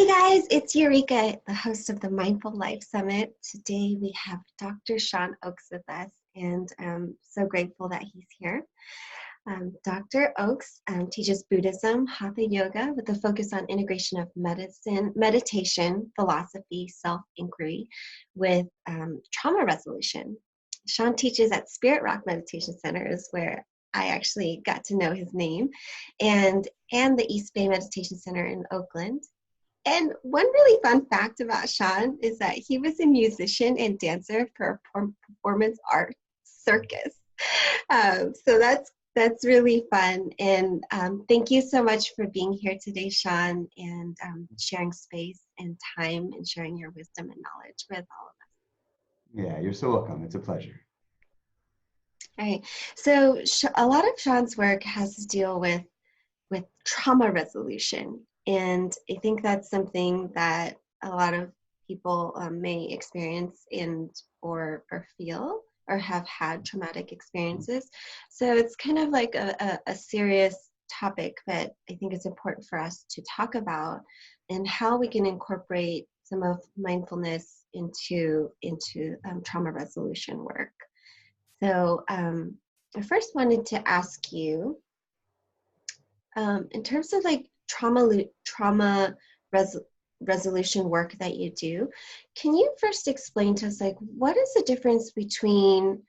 Hey guys, it's Eureka, the host of the Mindful Life Summit. Today we have Dr. Sean Oakes with us, and I'm so grateful that he's here. Dr. Oakes teaches Buddhism, Hatha Yoga, with a focus on integration of meditation, philosophy, self-inquiry with trauma resolution. Sean teaches at Spirit Rock Meditation Center, is where I actually got to know his name, and the East Bay Meditation Center in Oakland. And one really fun fact about Sean is that he was a musician and dancer for a performance art circus. So that's really fun. And thank you so much for being here today, Sean, and sharing space and time and sharing your wisdom and knowledge with all of us. Yeah, you're so welcome. It's a pleasure. All right. So a lot of Sean's work has to deal with trauma resolution. And I think that's something that a lot of people may experience or feel or have had traumatic experiences. So it's kind of like a serious topic that I think is important for us to talk about, and how we can incorporate some of mindfulness into trauma resolution work. So I first wanted to ask you, in terms of like trauma resolution work that you do, can you first explain to us, like, what is the difference between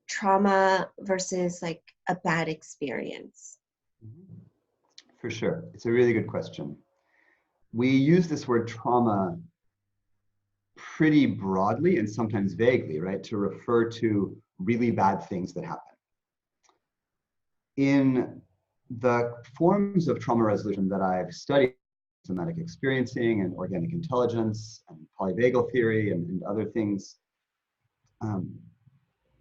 trauma versus like a bad experience? For sure. It's a really good question. We use this word trauma pretty broadly and sometimes vaguely, right, to refer to really bad things that happen. In the forms of trauma resolution that I've studied, somatic experiencing and organic intelligence and polyvagal theory and other things,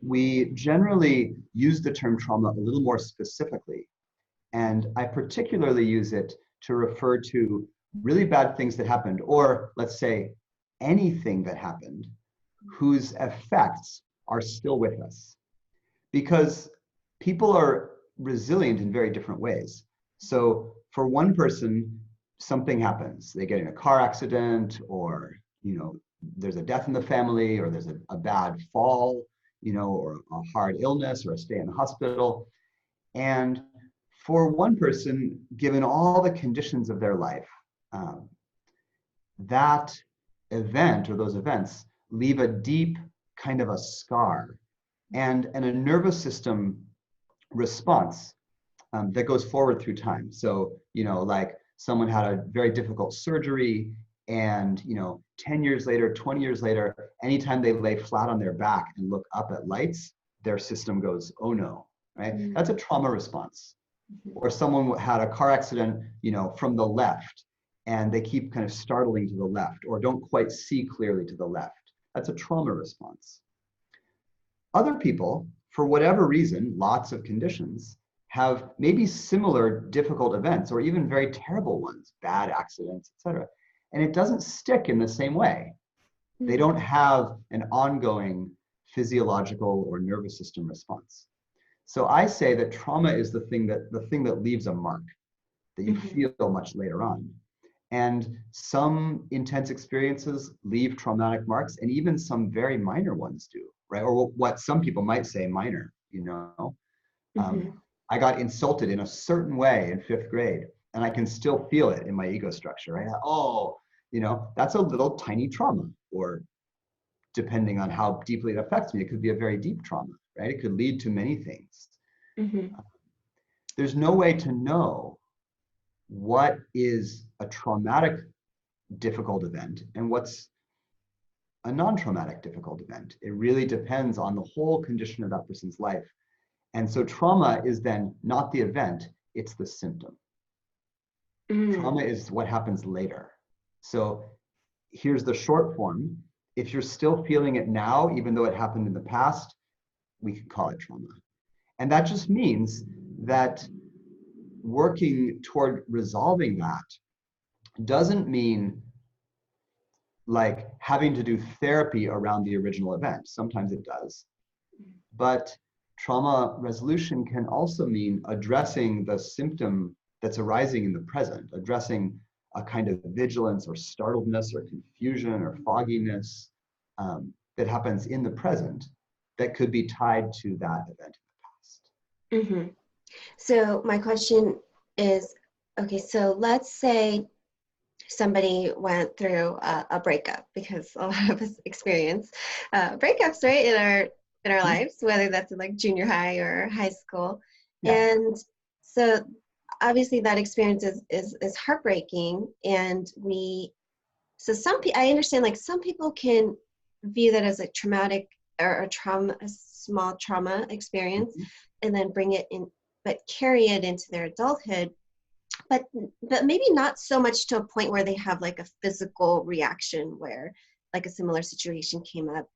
we generally use the term trauma a little more specifically. And I particularly use it to refer to really bad things that happened, or let's say anything that happened whose effects are still with us. Because people are resilient in very different ways. So for one person, something happens. They get in a car accident, or there's a death in the family, or there's a bad fall, or a hard illness, or a stay in the hospital. And for one person, given all the conditions of their life, that event or those events leave a deep kind of a scar and a nervous system response that goes forward through time. So, like someone had a very difficult surgery, and 10 years later, 20 years later, anytime they lay flat on their back and look up at lights, their system goes, oh no, right? Mm-hmm. That's a trauma response. Mm-hmm. Or someone had a car accident, from the left, and they keep kind of startling to the left, or don't quite see clearly to the left. That's a trauma response. Other people, for whatever reason, lots of conditions, have maybe similar difficult events, or even very terrible ones, bad accidents, etc. And it doesn't stick in the same way. They don't have an ongoing physiological or nervous system response. So I say that trauma is the thing that leaves a mark that you feel much later on. And some intense experiences leave traumatic marks, and even some very minor ones do, right? Or what some people might say minor, I got insulted in a certain way in 5th grade, and I can still feel it in my ego structure, right? Oh, that's a little tiny trauma, or depending on how deeply it affects me, it could be a very deep trauma, right? It could lead to many things. Mm-hmm. There's no way to know what is a traumatic difficult event and what's a non-traumatic difficult event. It really depends on the whole condition of that person's life. And so trauma is then not the event, it's the symptom. Trauma is what happens later. So here's the short form. If you're still feeling it now, even though it happened in the past, we could call it trauma. And that just means that working toward resolving that doesn't mean like having to do therapy around the original event. Sometimes it does. But trauma resolution can also mean addressing the symptom that's arising in the present, addressing a kind of vigilance or startledness or confusion or fogginess that happens in the present that could be tied to that event in the past. Mm-hmm. So my question is, okay, so let's say somebody went through a breakup, because a lot of us experience breakups, right, in our lives, whether that's in like junior high or high school. Yeah. And so obviously that experience is heartbreaking, and I understand like some people can view that as a traumatic or a small trauma experience, Mhm. and then bring it in, but carry it into their adulthood, but maybe not so much to a point where they have like a physical reaction where like a similar situation came up.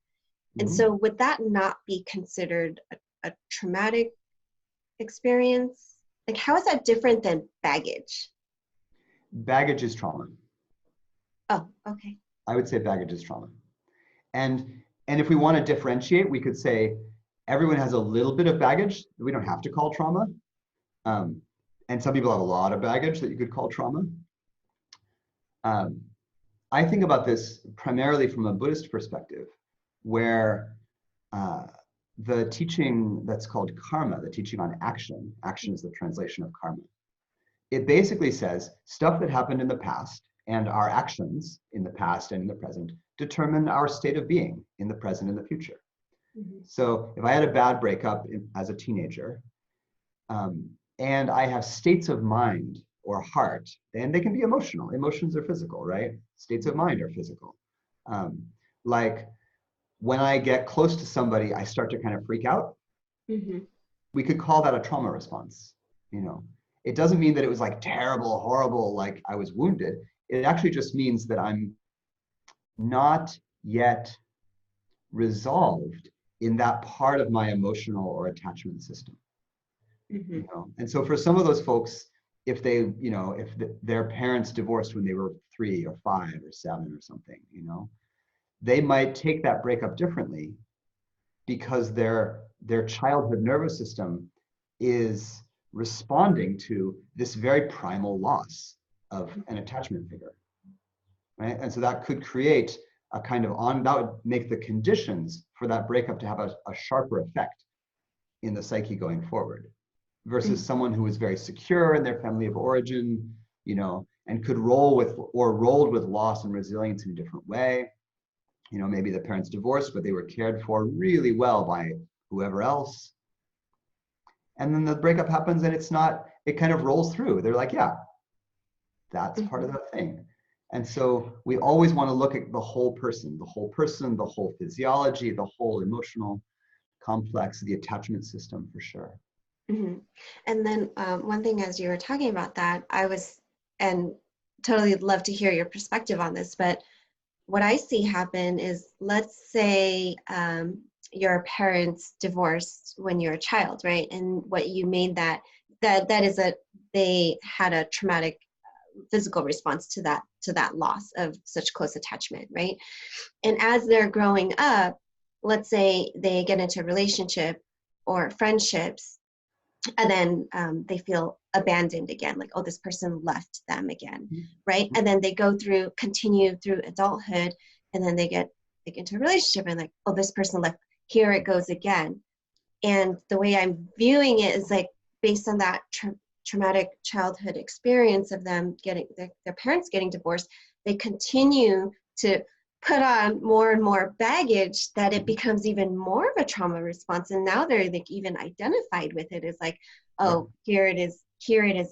And Mhm. so would that not be considered a traumatic experience? Like, how is that different than baggage? Baggage is trauma. Oh, okay. I would say baggage is trauma. And and if we want to differentiate, we could say everyone has a little bit of baggage that we don't have to call trauma. Um, and some people have a lot of baggage that you could call trauma. Um, I think about this primarily from a Buddhist perspective, where uh, the teaching that's called karma, the teaching on action, action is the translation of karma. It basically says stuff that happened in the past and our actions in the past and in the present determine our state of being in the present and the future. Mm-hmm. So if I had a bad breakup as a teenager, um, and I have states of mind or heart, and they can be emotional. Emotions are physical, right? States of mind are physical. Um, like when I get close to somebody, I start to kind of freak out. Mm-hmm. We could call that a trauma response. You know, it doesn't mean that it was like terrible, horrible, like I was wounded. It actually just means that I'm not yet resolved in that part of my emotional or attachment system. Mm-hmm. You know, and so for some of those folks, if they, you know, if their parents divorced when they were 3 or 5 or 7 or something, you know, they might take that breakup differently because their childhood nervous system is responding to this very primal loss of an attachment figure, right? And so that could create a kind of that would make the conditions for that breakup to have a sharper effect in the psyche going forward, versus someone who was very secure in their family of origin, you know, and could roll with or rolled with loss and resilience in a different way. You know, maybe the parents divorced, but they were cared for really well by whoever else. And then the breakup happens and it kind of rolls through. They're like, yeah, that's part Mm-hmm. of the thing. And so we always want to look at the whole person, the whole physiology, the whole emotional complex, the attachment system for sure. Mm-hmm. And then one thing, as you were talking about that, and totally love to hear your perspective on this, but what I see happen is, let's say your parents divorced when you're a child, right? And what you made that is they had a traumatic physical response to that loss of such close attachment, right? And as they're growing up, let's say they get into a relationship or friendships, and then they feel abandoned again, like, oh, this person left them again, right? And then they continue through adulthood, and then they get like into a relationship, and like, oh, this person left, here it goes again. And the way I'm viewing it is like, based on that traumatic childhood experience of them getting their parents getting divorced, they continue to put on more and more baggage, that it becomes even more of a trauma response. And now they're like even identified with it as like, Right. oh, here it is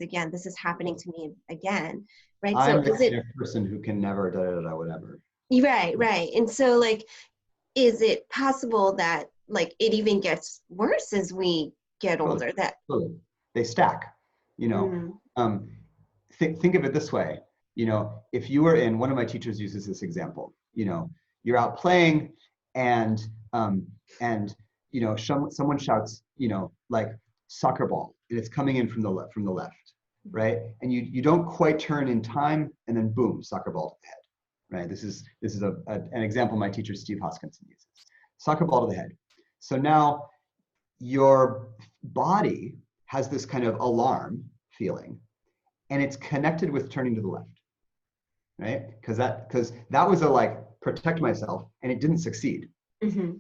again, this is happening to me again, right? So I'm the is kind it of person who can never whatever. right? And so like, is it possible that like it even gets worse as we get Totally, older, that totally. They stack. You know, mm, um, think of it this way. You know, if you were in, one of my teachers uses this example. You know, you're out playing, and um, and you know, someone shouts, you know, like soccer ball, and it's coming in from the left, right? And you don't quite turn in time, and then boom, soccer ball to the head, right? This is an example my teacher Steve Hoskinson uses. Soccer ball to the head. So now your body has this kind of alarm feeling, and it's connected with turning to the left. right? Because that was a like protect myself, and it didn't succeed. Mm-hmm.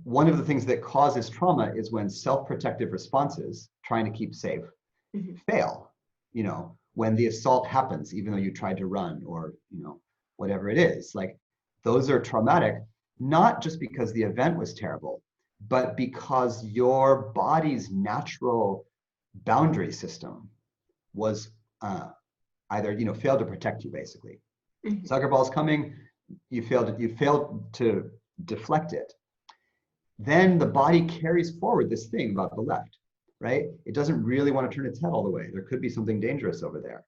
One of the things that causes trauma is when self-protective responses, trying to keep safe, Mm-hmm. fail. When the assault happens, even though you tried to run, or whatever it is, like those are traumatic, not just because the event was terrible, but because your body's natural boundary system was either failed to protect you, basically. Mm-hmm. Soccer ball's coming, you failed to deflect it. Then the body carries forward this thing about the left, right? It doesn't really want to turn its head all the way. There could be something dangerous over there.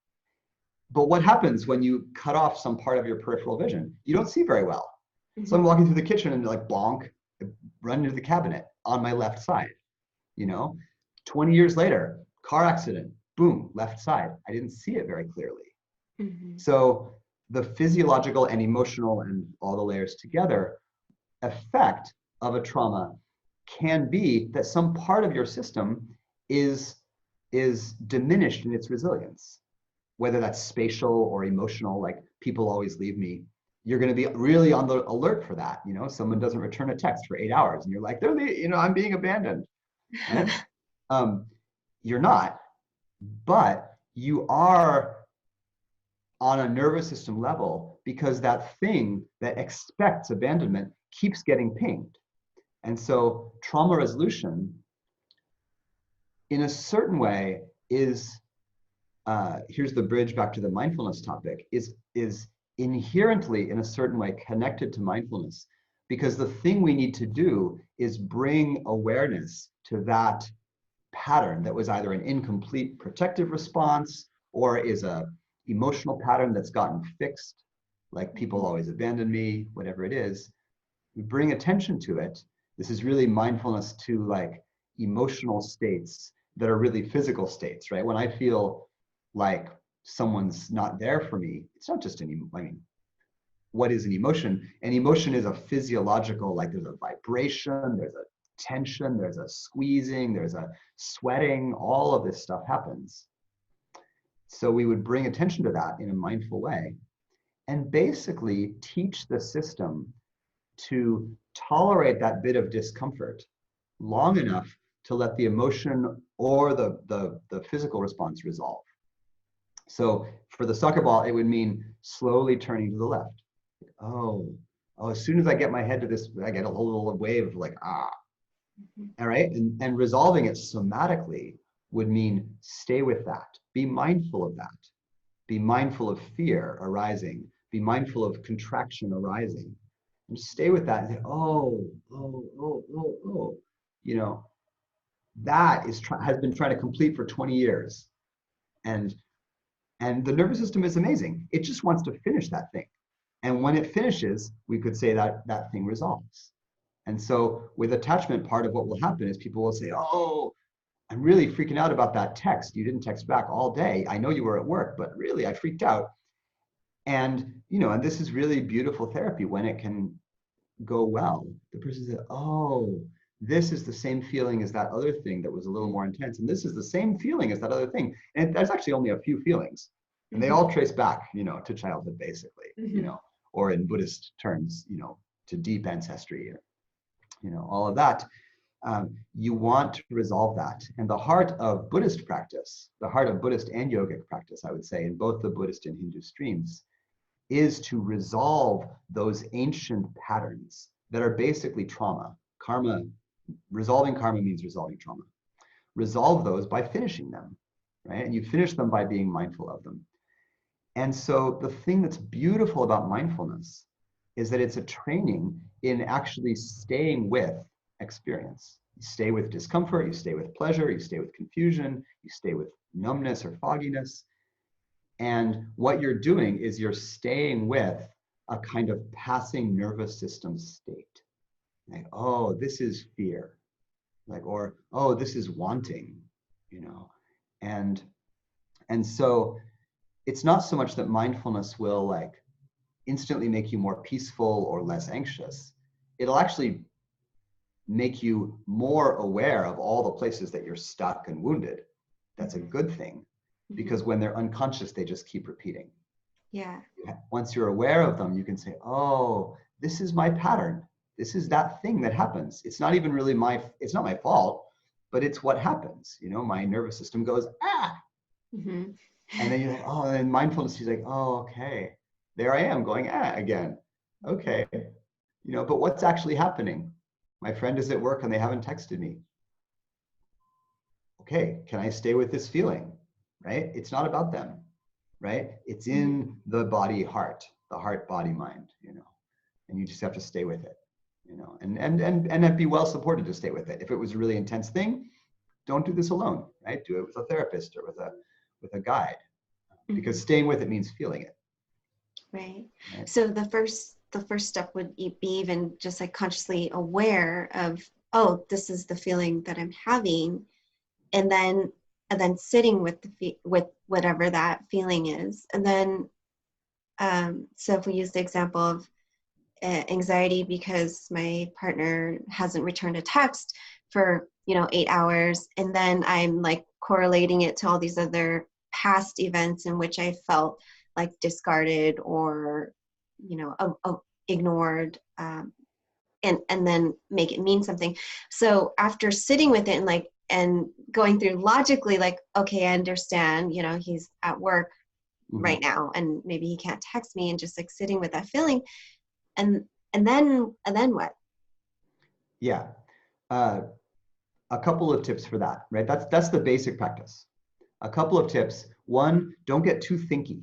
But what happens when you cut off some part of your peripheral vision? You don't see very well. So I'm Mm-hmm. walking through the kitchen and like bonk, run into the cabinet on my left side. You know, 20 years later, car accident, boom, left side. I didn't see it very clearly. Mm-hmm. So the physiological and emotional and all the layers together effect of a trauma can be that some part of your system is diminished in its resilience, whether that's spatial or emotional. Like people always leave me, you're going to be really on the alert for that. Someone doesn't return a text for 8 hours and you're like, I'm being abandoned, right? um, you're not, but you are on a nervous system level, because that thing that expects abandonment keeps getting pinged. And so trauma resolution, in a certain way, is here's the bridge back to the mindfulness topic, is inherently, in a certain way, connected to mindfulness, because the thing we need to do is bring awareness to that pattern that was either an incomplete protective response or is a emotional pattern that's gotten fixed, like people always abandon me, whatever it is. We bring attention to it. This is really mindfulness to like emotional states that are really physical states, right? When I feel like someone's not there for me, it's not just what is an emotion? An emotion is a physiological, like there's a vibration, there's a tension, there's a squeezing, there's a sweating, all of this stuff happens. So we would bring attention to that in a mindful way and basically teach the system to tolerate that bit of discomfort long enough to let the emotion or the physical response resolve. So for the soccer ball, it would mean slowly turning to the left. Oh, as soon as I get my head to this, I get a little wave of like, ah. All right. And resolving it somatically would mean stay with that. Be mindful of that. Be mindful of fear arising. Be mindful of contraction arising. And stay with that and say, oh, oh, oh, oh, oh. That has been trying to complete for 20 years. And the nervous system is amazing. It just wants to finish that thing. And when it finishes, we could say that that thing resolves. And so with attachment, part of what will happen is people will say, oh, I'm really freaking out about that text. You didn't text back all day. I know you were at work, but really I freaked out. And this is really beautiful therapy when it can go well. The person said, oh, this is the same feeling as that other thing that was a little more intense. And this is the same feeling as that other thing. And there's actually only a few feelings. And they all trace back, to childhood, basically, or in Buddhist terms, to deep ancestry, all of that. You want to resolve that. And the heart of Buddhist practice, the heart of Buddhist and yogic practice, I would say, in both the Buddhist and Hindu streams, is to resolve those ancient patterns that are basically trauma. Resolving karma means resolving trauma. Resolve those by finishing them, right? And you finish them by being mindful of them. And so the thing that's beautiful about mindfulness is that it's a training in actually staying with experience. You stay with discomfort, you stay with pleasure, you stay with confusion, you stay with numbness or fogginess. And what you're doing is you're staying with a kind of passing nervous system state. Like, oh, this is fear. Or, oh, this is wanting, And so it's not so much that mindfulness will instantly make you more peaceful or less anxious. It'll actually make you more aware of all the places that you're stuck and wounded. That's a good thing, because when they're unconscious, they just keep repeating. Yeah. Once you're aware of them, you can say, oh, this is my pattern. This is that thing that happens. It's not even really it's not my fault, but it's what happens. You know, my nervous system goes, ah. Mm-hmm. And then you're like, oh, and mindfulness, you're like, oh, okay. There I am going, ah, again. Okay. You know, but what's actually happening? My friend is at work and they haven't texted me. Okay, can I stay with this feeling? Right? It's not about them, right? It's in the body, heart, the heart, body, mind, you know, and you just have to stay with it, you know, and be well supported to stay with it. If it was a really intense thing, don't do this alone, right? Do it with a therapist or with a guide, because staying with it means feeling it. Right. Right? So the first step would be even just like consciously aware of, oh, this is the feeling that I'm having, and then sitting with with whatever that feeling is, and then so if we use the example of anxiety because my partner hasn't returned a text for 8 hours, and then I'm like correlating it to all these other past events in which I felt like discarded or ignored, and then make it mean something. So after sitting with it and going through logically, like, okay, I understand, he's at work right now and maybe he can't text me, and just like sitting with that feeling, and then what? Yeah. A couple of tips for that, right? That's the basic practice. A couple of tips. One, don't get too thinky.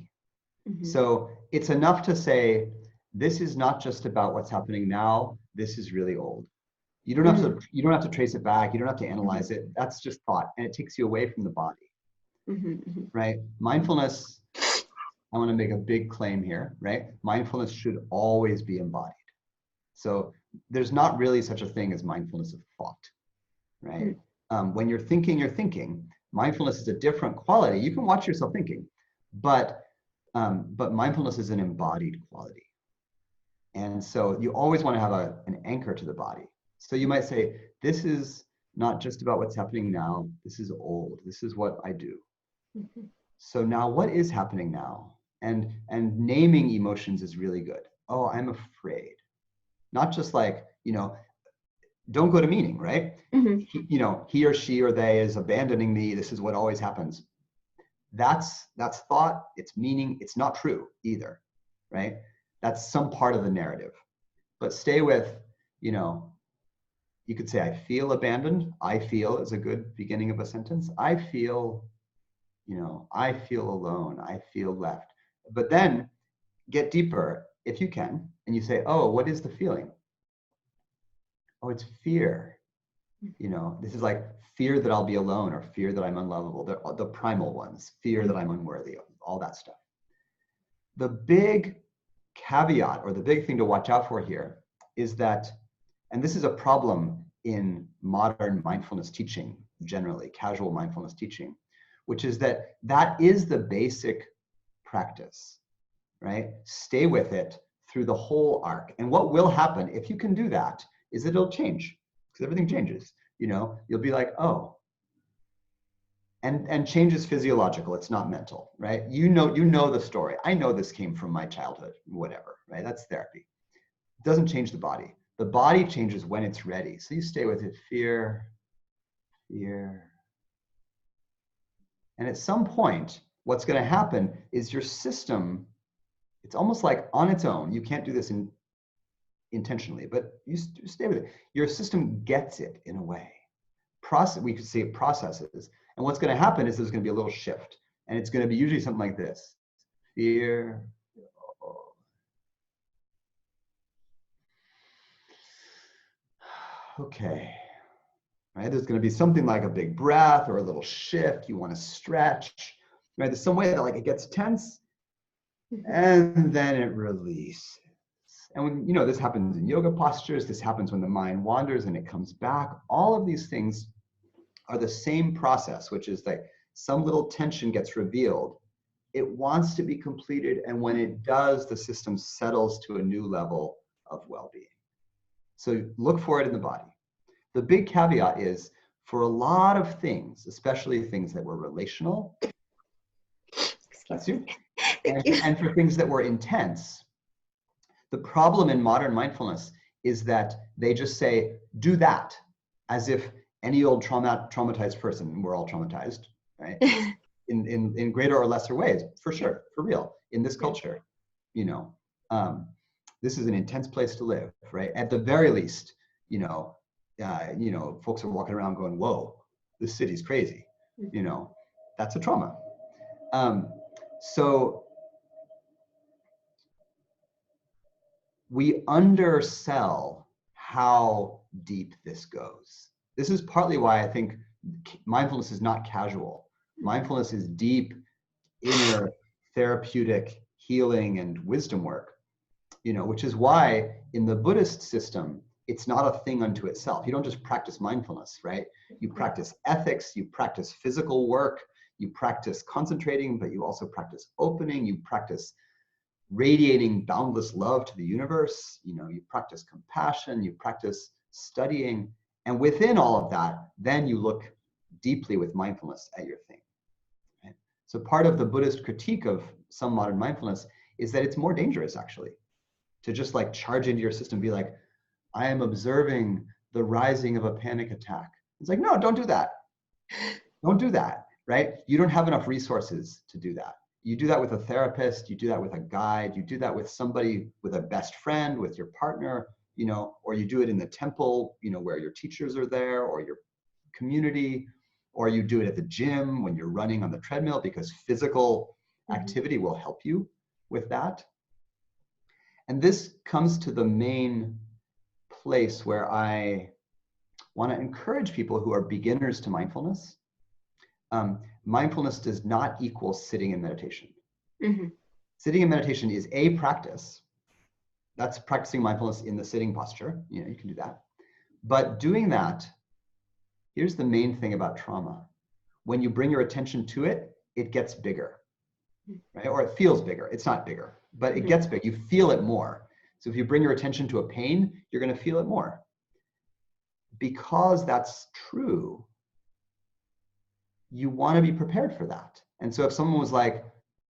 So it's enough to say, this is not just about what's happening now. This is really old. You don't have to trace it back. You don't have to analyze it. That's just thought, and it takes you away from the body. Right? Mindfulness, I want to make a big claim here, right? Mindfulness should always be embodied. So there's not really such a thing as mindfulness of thought, right? When you're thinking, you're thinking. Mindfulness is a different quality. You can watch yourself thinking, but mindfulness is an embodied quality. And so you always want to have an anchor to the body. So you might say, this is not just about what's happening now. This is old. This is what I do. So now what is happening now? And naming emotions is really good. Oh, I'm afraid. Not just like, don't go to meaning, right? He or she or they is abandoning me. This is what always happens. That's thought, it's meaning, it's not true either, right? That's some part of the narrative. But stay with, you could say, I feel abandoned. I feel is a good beginning of a sentence. I feel, I feel alone. I feel left. But then get deeper if you can, and you say, oh, what is the feeling? Oh, it's fear. This is like fear that I'll be alone, or fear that I'm unlovable. The primal ones, fear that I'm unworthy, all that stuff. The big caveat, or the big thing to watch out for here, is that, and this is a problem in modern mindfulness teaching, generally, casual mindfulness teaching, which is that is the basic practice, right? Stay with it through the whole arc. And what will happen if you can do that is that it'll change, because everything changes. You'll be like, oh, and change is physiological. It's not mental, right? You know the story. I know this came from my childhood, whatever, right? That's therapy. It doesn't change the body. The body changes when it's ready. So you stay with it, fear. And at some point, what's going to happen is your system, it's almost like on its own. You can't do this intentionally, but you stay with it. Your system gets it in a way. We could say it processes. And what's going to happen is there's going to be a little shift. And it's going to be usually something like this. Fear. Okay. Right? There's going to be something like a big breath or a little shift. You want to stretch. Right? There's some way that like it gets tense and then it releases. And when, this happens in yoga postures, this happens when the mind wanders and it comes back. All of these things are the same process, which is that some little tension gets revealed. It wants to be completed, and when it does, the system settles to a new level of well-being. So look for it in the body. The big caveat is, for a lot of things, especially things that were relational, that's you. Thank you. And for things that were intense. The problem in modern mindfulness is that they just say, do that, as if any old traumatized person, we're all traumatized, right? In greater or lesser ways, for sure, for real, in this culture, you know. This is an intense place to live, right? At the very least, folks are walking around going, whoa, this city's crazy, you know, that's a trauma. So we undersell how deep this goes. This is partly why I think mindfulness is not casual. Mindfulness is deep, inner, therapeutic healing and wisdom work, which is why in the Buddhist system, it's not a thing unto itself. You don't just practice mindfulness, right? You practice ethics, you practice physical work, you practice concentrating, but you also practice opening, you practice radiating boundless love to the universe, you practice compassion, you practice studying, and within all of that, then you look deeply with mindfulness at your thing. Right? So part of the Buddhist critique of some modern mindfulness is that it's more dangerous actually to just like charge into your system, be like, I am observing the rising of a panic attack. It's like, no, don't do that. Don't do that, right? You don't have enough resources to do that. You do that with a therapist, you do that with a guide, you do that with somebody, with a best friend, with your partner, or you do it in the temple, where your teachers are there, or your community, or you do it at the gym when you're running on the treadmill, because physical activity will help you with that. And this comes to the main place where I want to encourage people who are beginners to mindfulness. Mindfulness does not equal sitting in meditation. Sitting in meditation is a practice. That's practicing mindfulness in the sitting posture. You can do that. But doing that, here's the main thing about trauma. When you bring your attention to it, it gets bigger, right? Or it feels bigger. It's not bigger, but it gets big. You feel it more. So if you bring your attention to a pain, you're going to feel it more. Because that's true, you want to be prepared for that. And so if someone was like,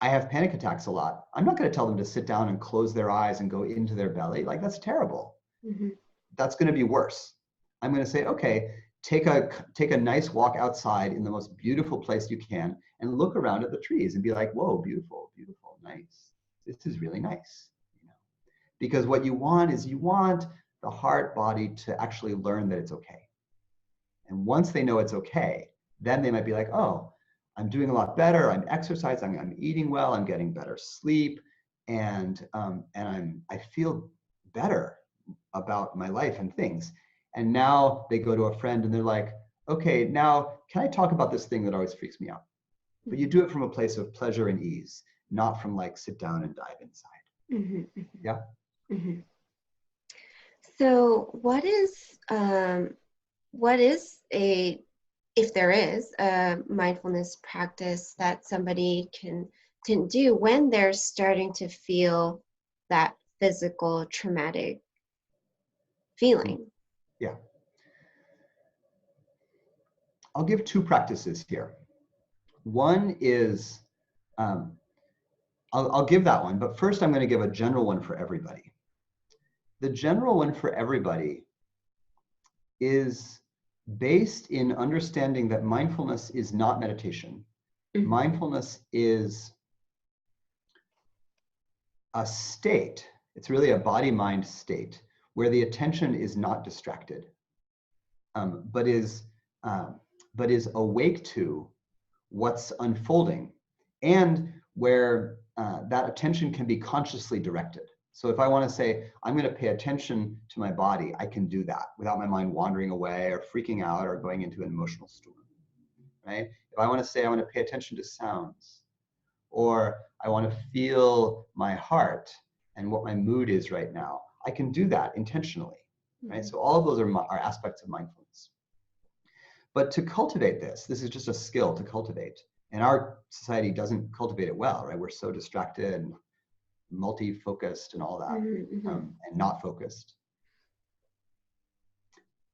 I have panic attacks a lot, I'm not going to tell them to sit down and close their eyes and go into their belly. Like, that's terrible. That's going to be worse. I'm going to say, okay, take a nice walk outside in the most beautiful place you can and look around at the trees and be like, whoa, beautiful, beautiful, nice. This is really nice. Because what you want is you want the heart body to actually learn that it's okay. And once they know it's okay, then they might be like, oh, I'm doing a lot better. I'm exercising. I'm eating well. I'm getting better sleep, and I feel better about my life and things. And now they go to a friend and they're like, okay, now can I talk about this thing that always freaks me out? But you do it from a place of pleasure and ease, not from like sit down and dive inside. Yeah. So what is if there is a mindfulness practice that somebody can do when they're starting to feel that physical traumatic feeling? Yeah. I'll give two practices here. One is, I'll give that one, but first I'm going to give a general one for everybody. The general one for everybody is based in understanding that mindfulness is not meditation. Mindfulness is a state. It's really a body-mind state where the attention is not distracted, but is awake to what's unfolding, and where that attention can be consciously directed. So if I want to say, I'm going to pay attention to my body, I can do that without my mind wandering away or freaking out or going into an emotional storm, right? If I want to say, I want to pay attention to sounds, or I want to feel my heart and what my mood is right now, I can do that intentionally, right? So all of those are aspects of mindfulness. But to cultivate this is just a skill to cultivate. And our society doesn't cultivate it well, right? We're so distracted and multi-focused and all that, and not focused.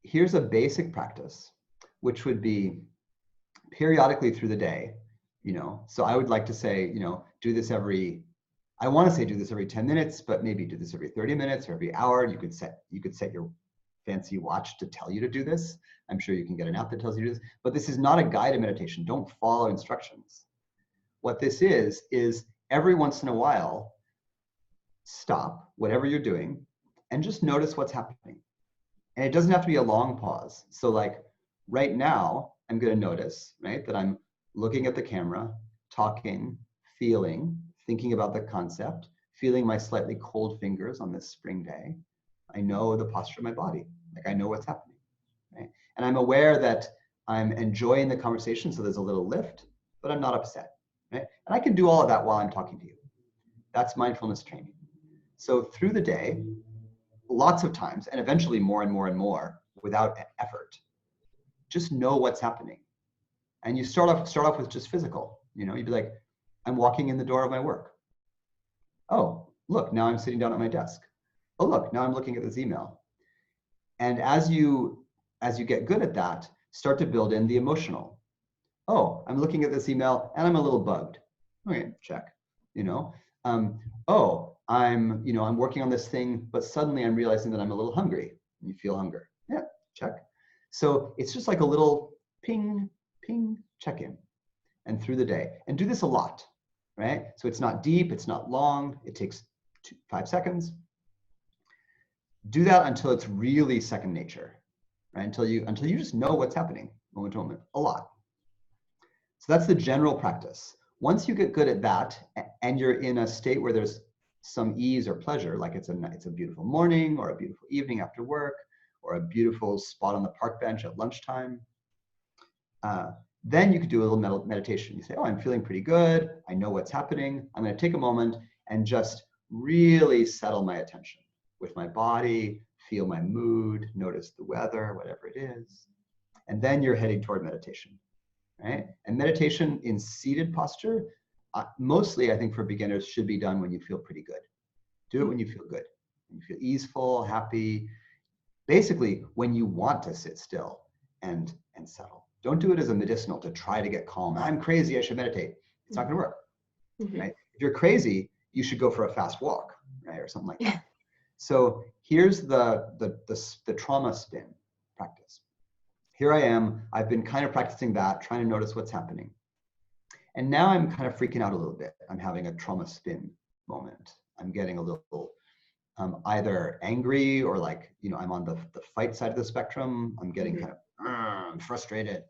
Here's a basic practice, which would be periodically through the day, So I would like to say, do this I want to say do this every 10 minutes, but maybe do this every 30 minutes or every hour. You could set your fancy watch to tell you to do this. I'm sure you can get an app that tells you to do this, but this is not a guided meditation. Don't follow instructions. What this is every once in a while, stop whatever you're doing and just notice what's happening. And it doesn't have to be a long pause. So like right now, I'm going to notice, right, that I'm looking at the camera, talking, feeling, thinking about the concept, feeling my slightly cold fingers on this spring day. I know the posture of my body. Like I know what's happening, right? And I'm aware that I'm enjoying the conversation, so there's a little lift, but I'm not upset, right? And I can do all of that while I'm talking to you. That's mindfulness training. So through the day, lots of times, and eventually more and more and more without effort, just know what's happening. And you start off with just physical, you'd be like, I'm walking in the door of my work. Oh, look, now I'm sitting down at my desk. Oh, look, now I'm looking at this email. And as you get good at that, start to build in the emotional. Oh, I'm looking at this email and I'm a little bugged. Okay, check. Oh, I'm working on this thing, but suddenly I'm realizing that I'm a little hungry. And you feel hunger. Yeah, check. So it's just like a little ping, ping, check-in, and through the day. And do this a lot, right? So it's not deep, it's not long, it takes 5 seconds. Do that until it's really second nature, right? Until you just know what's happening moment to moment, a lot. So that's the general practice. Once you get good at that, and you're in a state where there's some ease or pleasure, like it's a beautiful morning or a beautiful evening after work, or a beautiful spot on the park bench at lunchtime, then you could do a little meditation. You say, oh, I'm feeling pretty good. I know what's happening. I'm going to take a moment and just really settle my attention with my body, feel my mood, notice the weather, whatever it is. And then you're heading toward meditation, right? And meditation in seated posture, mostly I think for beginners, should be done when you feel pretty good. Do it when you feel good, when you feel easeful, happy. Basically, when you want to sit still and settle. Don't do it as a medicinal to try to get calm. I'm crazy, I should meditate. It's not going to work, right? If you're crazy, you should go for a fast walk, right, or something like that. So here's the trauma spin practice. Here I am. I've been kind of practicing that, trying to notice what's happening. And now I'm kind of freaking out a little bit. I'm having a trauma spin moment. I'm getting a little either angry or like, I'm on the fight side of the spectrum. I'm getting kind of I'm frustrated.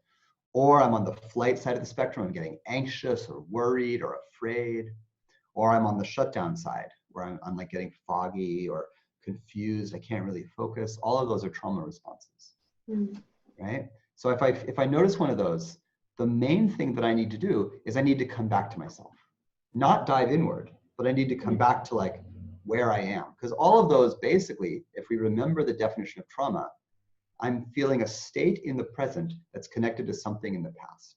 Or I'm on the flight side of the spectrum. I'm getting anxious or worried or afraid. Or I'm on the shutdown side where I'm like getting foggy or confused. I can't really focus. All of those are trauma responses, right? So if I notice one of those, the main thing that I need to do is I need to come back to myself, not dive inward, but I need to come back to like where I am. Because all of those, basically, if we remember the definition of trauma, I'm feeling a state in the present that's connected to something in the past,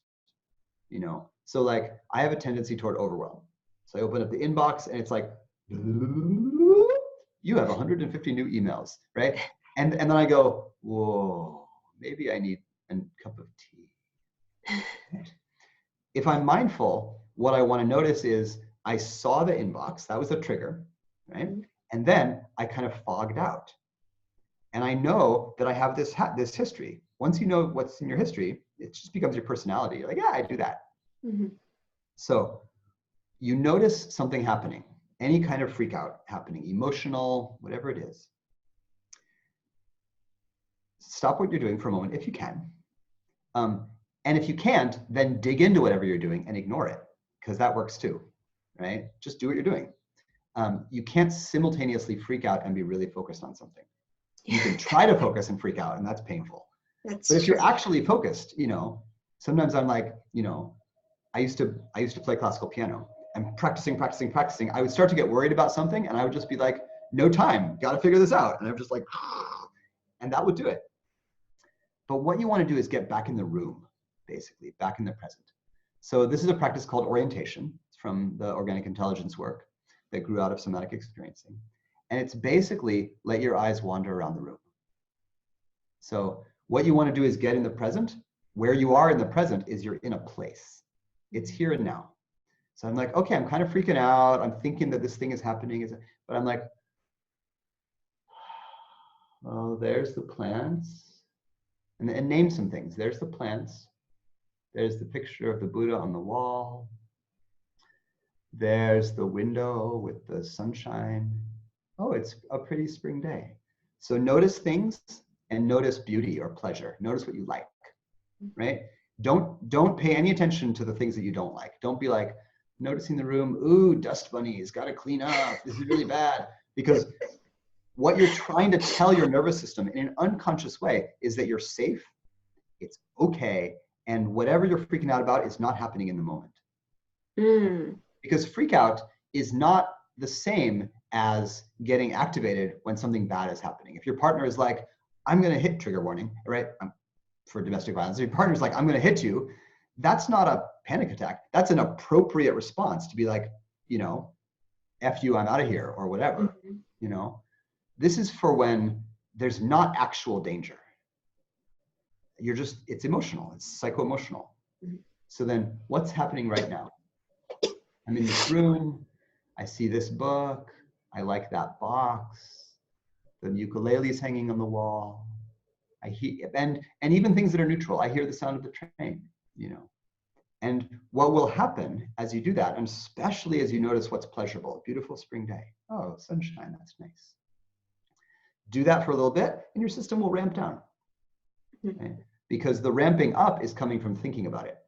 So like I have a tendency toward overwhelm. So I open up the inbox and it's like, you have 150 new emails, right? And then I go, whoa, maybe I need a cup of tea. If I'm mindful, what I want to notice is I saw the inbox, that was a trigger, right? And then I kind of fogged out. And I know that I have this history. Once you know what's in your history, it just becomes your personality. You're like, yeah, I do that. So you notice something happening, any kind of freak out happening, emotional, whatever it is. Stop what you're doing for a moment if you can. And if you can't, then dig into whatever you're doing and ignore it, because that works too, right? Just do what you're doing. You can't simultaneously freak out and be really focused on something. You can try to focus and freak out, and that's painful. But if you're actually focused, sometimes I'm like, I used to play classical piano. I'm practicing. I would start to get worried about something, and I would just be like, no time, got to figure this out. And I'm just like, and that would do it. But what you want to do is get back in the room, basically, back in the present. So this is a practice called orientation. It's from the organic intelligence work that grew out of somatic experiencing. And it's basically let your eyes wander around the room. So what you want to do is get in the present. Where you are in the present is you're in a place. It's here and now. So I'm like, okay, I'm kind of freaking out. I'm thinking that this thing is happening, but I'm like, oh, there's the plants, and name some things. There's the plants. There's the picture of the Buddha on the wall. There's the window with the sunshine. Oh, it's a pretty spring day. So notice things and notice beauty or pleasure. Notice what you like, right? Don't pay any attention to the things that you don't like. Don't be like noticing the room. Ooh, dust bunnies, got to clean up. This is really bad. Because what you're trying to tell your nervous system in an unconscious way is that you're safe, it's okay, and whatever you're freaking out about is not happening in the moment. Because freak out is not the same as getting activated when something bad is happening. If your partner is like, I'm going to hit, trigger warning, right? For domestic violence. If your partner's like, I'm going to hit you, that's not a panic attack. That's an appropriate response to be like, you know, F you, I'm out of here, or whatever, you know. This is for when there's not actual danger. You're just, it's emotional, it's psycho-emotional. So then what's happening right now? I'm in this room, I see this book, I like that box, the ukulele's hanging on the wall, I hear, and even things that are neutral, I hear the sound of the train, you know. And what will happen as you do that, and especially as you notice what's pleasurable, a beautiful spring day, oh, sunshine, that's nice. Do that for a little bit, and your system will ramp down. Right? Because the ramping up is coming from thinking about it.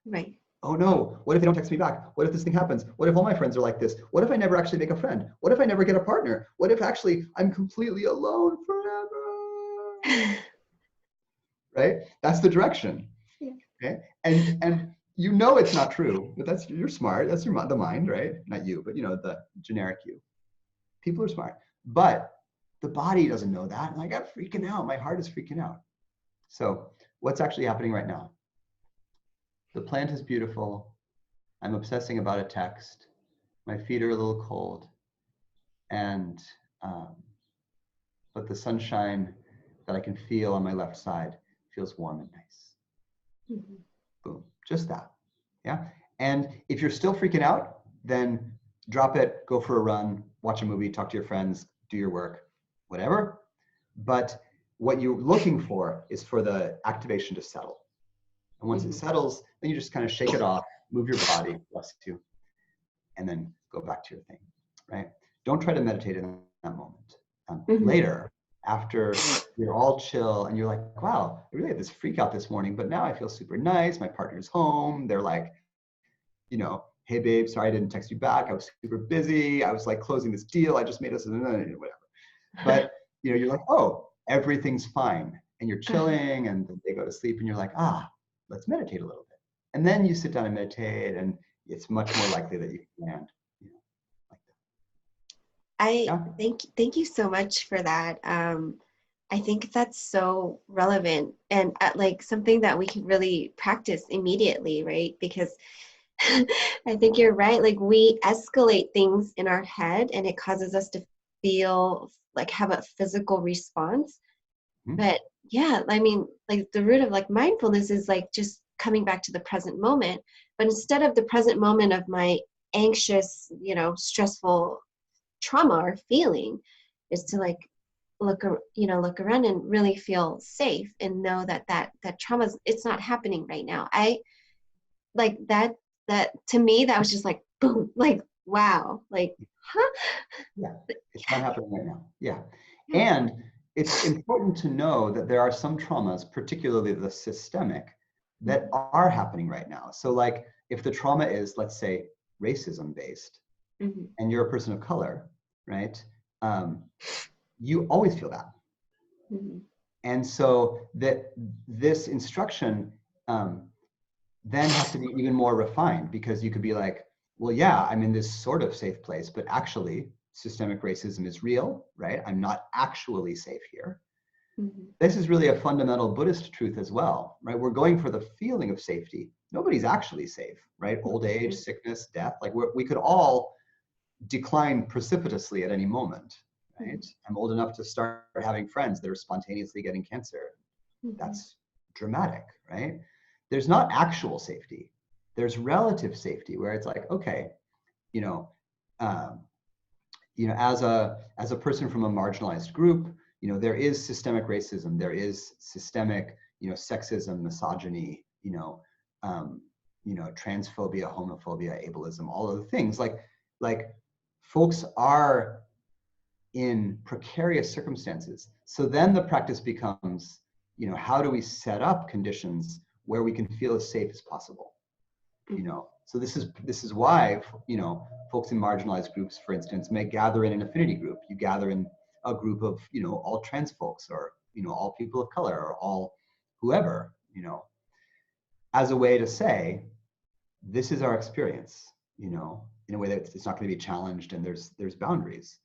Right. Oh no, what if they don't text me back? What if this thing happens? What if all my friends are like this? What if I never actually make a friend? What if I never get a partner? What if actually I'm completely alone forever? Right? That's the direction. Yeah. Okay? And you know it's not true, but that's, you're smart. That's your the mind, right? Not you, but you know, the generic you. People are smart. But the body doesn't know that. And I got freaking out. My heart is freaking out. So what's actually happening right now? The plant is beautiful. I'm obsessing about a text. My feet are a little cold. And, but the sunshine that I can feel on my left side feels warm and nice. Boom, just that, yeah? And if you're still freaking out, then drop it, go for a run, watch a movie, talk to your friends, do your work, whatever. But what you're looking for is for the activation to settle. And once it settles, then you just kind of shake it off, move your body, bless you, and then go back to your thing, right? Don't try to meditate in that moment. Later, after you're all chill and you're like, wow, I really had this freak out this morning, but now I feel super nice. My partner's home. They're like, you know, hey babe, sorry I didn't text you back. I was super busy. I was like closing this deal. I just made us whatever. But you know, you're like, oh, everything's fine. And you're chilling and they go to sleep and you're like, ah, let's meditate a little bit. And then you sit down and meditate and it's much more likely that you can land, you know, like that. Thank you so much for that. I think that's so relevant and like something that we can really practice immediately, right? Because I think you're right. Like we escalate things in our head and it causes us to feel like have a physical response. But yeah, I mean, like the root of like mindfulness is like just coming back to the present moment. But instead of the present moment of my anxious, you know, stressful trauma or feeling, is to like look around and really feel safe and know that trauma, it's not happening right now. I like that to me, that was just like, boom, like, wow, like, huh? Yeah, it's not happening right now. Yeah. And it's important to know that there are some traumas, particularly the systemic, that are happening right now. So like if the trauma is, let's say, racism based, and you're a person of color, right? You always feel that. And so that this instruction then has to be even more refined, because you could be like, well, yeah, I'm in this sort of safe place, but actually systemic racism is real, right? I'm not actually safe here. This is really a fundamental Buddhist truth as well, right? We're going for the feeling of safety. Nobody's actually safe, right? Old age, sickness, death, like we could all decline precipitously at any moment, right? I'm old enough to start having friends that are spontaneously getting cancer. That's dramatic, right? There's not actual safety. there's relative safety where it's like, okay, you know, um, as a person from a marginalized group, there is systemic racism, there is systemic, sexism, misogyny, um, transphobia, homophobia, ableism, all of the things. Like folks are in precarious circumstances. So then the practice becomes, how do we set up conditions where we can feel as safe as possible? So this is why, folks in marginalized groups, for instance, may gather in an affinity group. You gather in a group of, all trans folks, or, all people of color, or all whoever, as a way to say, this is our experience, in a way that it's not going to be challenged, and there's boundaries.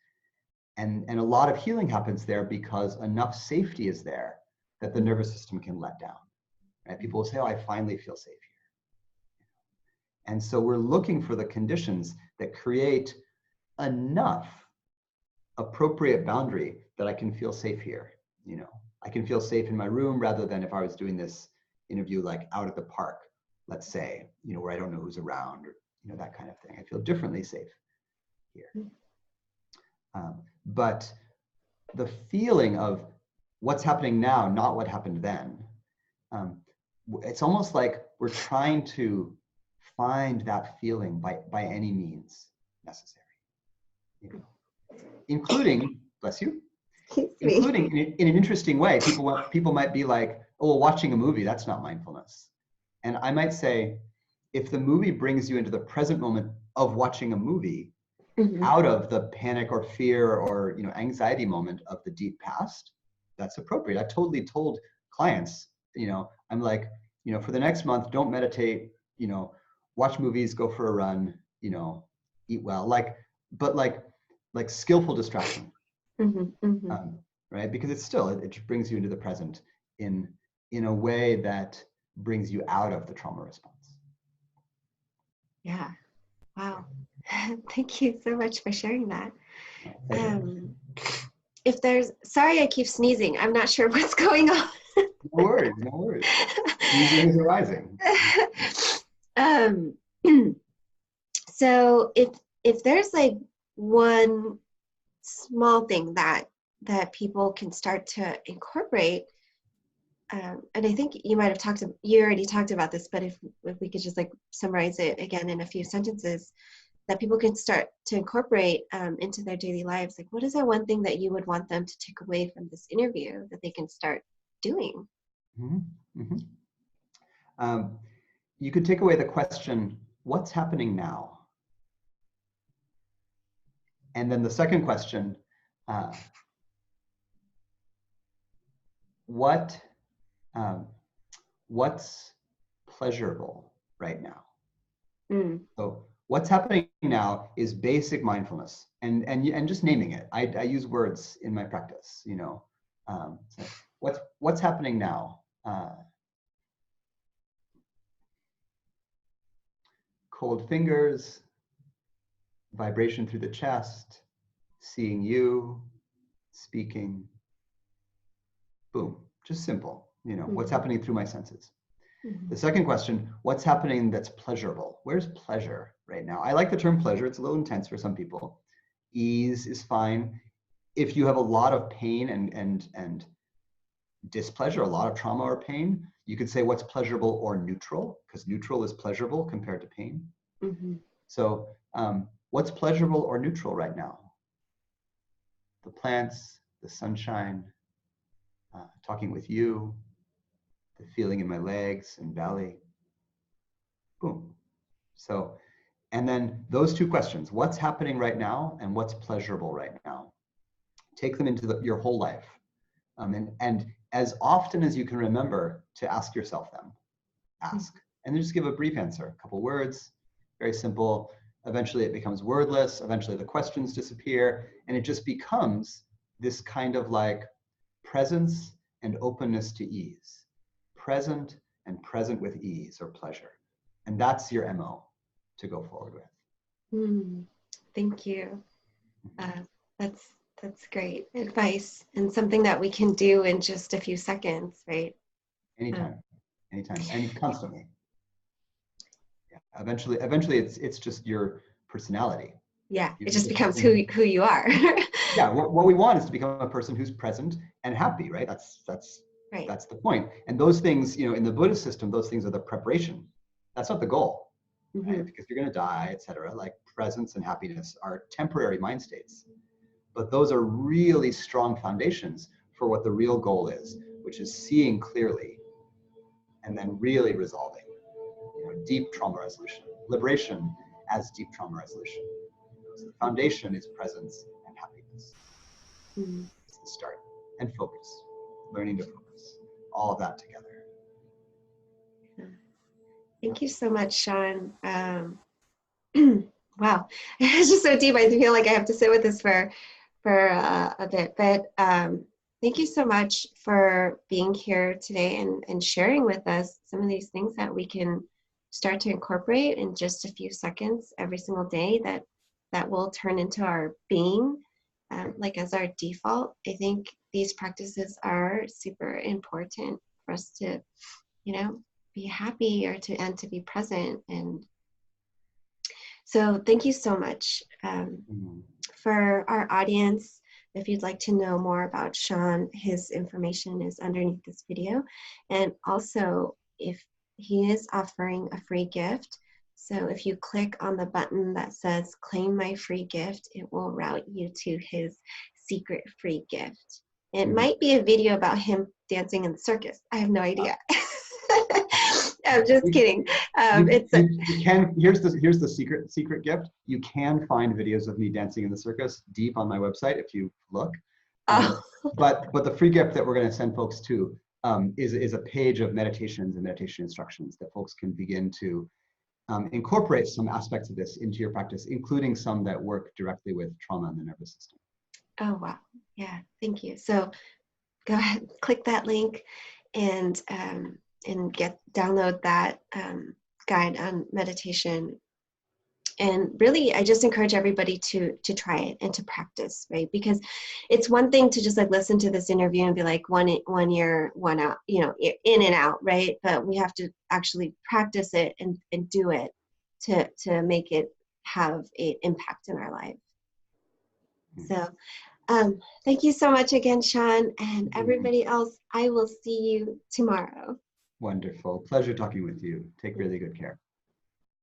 And a lot of healing happens there because enough safety is there that the nervous system can let down. Right? People will say, oh, I finally feel safe here. And so we're looking for the conditions that create enough appropriate boundary that I can feel safe here. I can feel safe in my room rather than if I was doing this interview like out at the park, let's say, where I don't know who's around, or that kind of thing. I feel differently safe here. But the feeling of what's happening now, not what happened then, it's almost like we're trying to find that feeling by any means necessary, including, bless you, including in an interesting way. People might be like, oh, well, watching a movie, that's not mindfulness. And I might say, if the movie brings you into the present moment of watching a movie, out of the panic or fear or anxiety moment of the deep past, that's appropriate. I've totally told clients, I'm like, for the next month, don't meditate, watch movies, go for a run, eat well, but skillful distraction, right? Because it's still, it brings you into the present in a way that brings you out of the trauma response. Yeah. Wow. Thank you so much for sharing that. If there's, sorry, I keep sneezing. I'm not sure what's going on. No worries. Sneezing is arising. So if there's like one small thing that people can start to incorporate, and I think you already talked about this, but if we could just like summarize it again in a few sentences, that people can start to incorporate into their daily lives. Like, what is that one thing that you would want them to take away from this interview that they can start doing? You could take away the question, what's happening now? And then the second question, what's pleasurable right now? So what's happening now is basic mindfulness, and just naming it. I use words in my practice. So what's happening now? Cold fingers, vibration through the chest, seeing you, speaking. Boom, just simple. What's happening through my senses. The second question, what's happening that's pleasurable? Where's pleasure right now? I like the term pleasure. It's a little intense for some people. Ease is fine. If you have a lot of pain and displeasure, a lot of trauma or pain, you could say what's pleasurable or neutral, because neutral is pleasurable compared to pain. So what's pleasurable or neutral right now? The plants, the sunshine, talking with you, the feeling in my legs and belly. Boom. So, and then those two questions, what's happening right now and what's pleasurable right now? Take them into your whole life. And as often as you can remember to ask yourself them, ask. And then just give a brief answer, a couple words, very simple. Eventually it becomes wordless. Eventually the questions disappear. And it just becomes this kind of like presence and openness to ease. Present and present with ease or pleasure. And that's your MO to go forward with. Thank you. That's great advice, and something that we can do in just a few seconds, right? Anytime, and constantly. Eventually it's just your personality. Yeah, You, it just you, becomes who you are. yeah, what we want is to become a person who's present and happy, right? Right. That's the point. And those things, in the Buddhist system, those things are the preparation. That's not the goal, right? Hmm. Because you're going to die, etc. Like presence and happiness are temporary mind states, but those are really strong foundations for what the real goal is, which is seeing clearly and then really resolving. Deep trauma resolution, liberation as deep trauma resolution. So the foundation is presence and happiness. Hmm. It's the start. And focus, learning to focus, all of that together. Thank you so much, Sean. Wow, it's just so deep. I feel like I have to sit with this for a bit. But thank you so much for being here today and sharing with us some of these things that we can start to incorporate in just a few seconds every single day that will turn into our being, like as our default. I think these practices are super important for us to, be happy and to be present. And so thank you so much. Mhm. For our audience, if you'd like to know more about Sean, his information is underneath this video. And also, if he is offering a free gift, so if you click on the button that says claim my free gift, it will route you to his secret free gift. It might be a video about him dancing in the circus. I have no idea. I'm just kidding. It's You can. Here's the secret gift. You can find videos of me dancing in the circus deep on my website if you look. oh, But the free gift that we're going to send folks to is a page of meditations and meditation instructions that folks can begin to incorporate some aspects of this into your practice, including some that work directly with trauma and the nervous system. oh wow. Yeah, thank you. So go ahead, click that link and download that guide on meditation. And really, I just encourage everybody to try it and to practice, right? Because it's one thing to just like listen to this interview and be like one ear, one out, in and out, right? But we have to actually practice it and do it to make it have an impact in our life. So thank you so much again, Sean, and everybody else. I will see you tomorrow. Wonderful. Pleasure talking with you. Take really good care.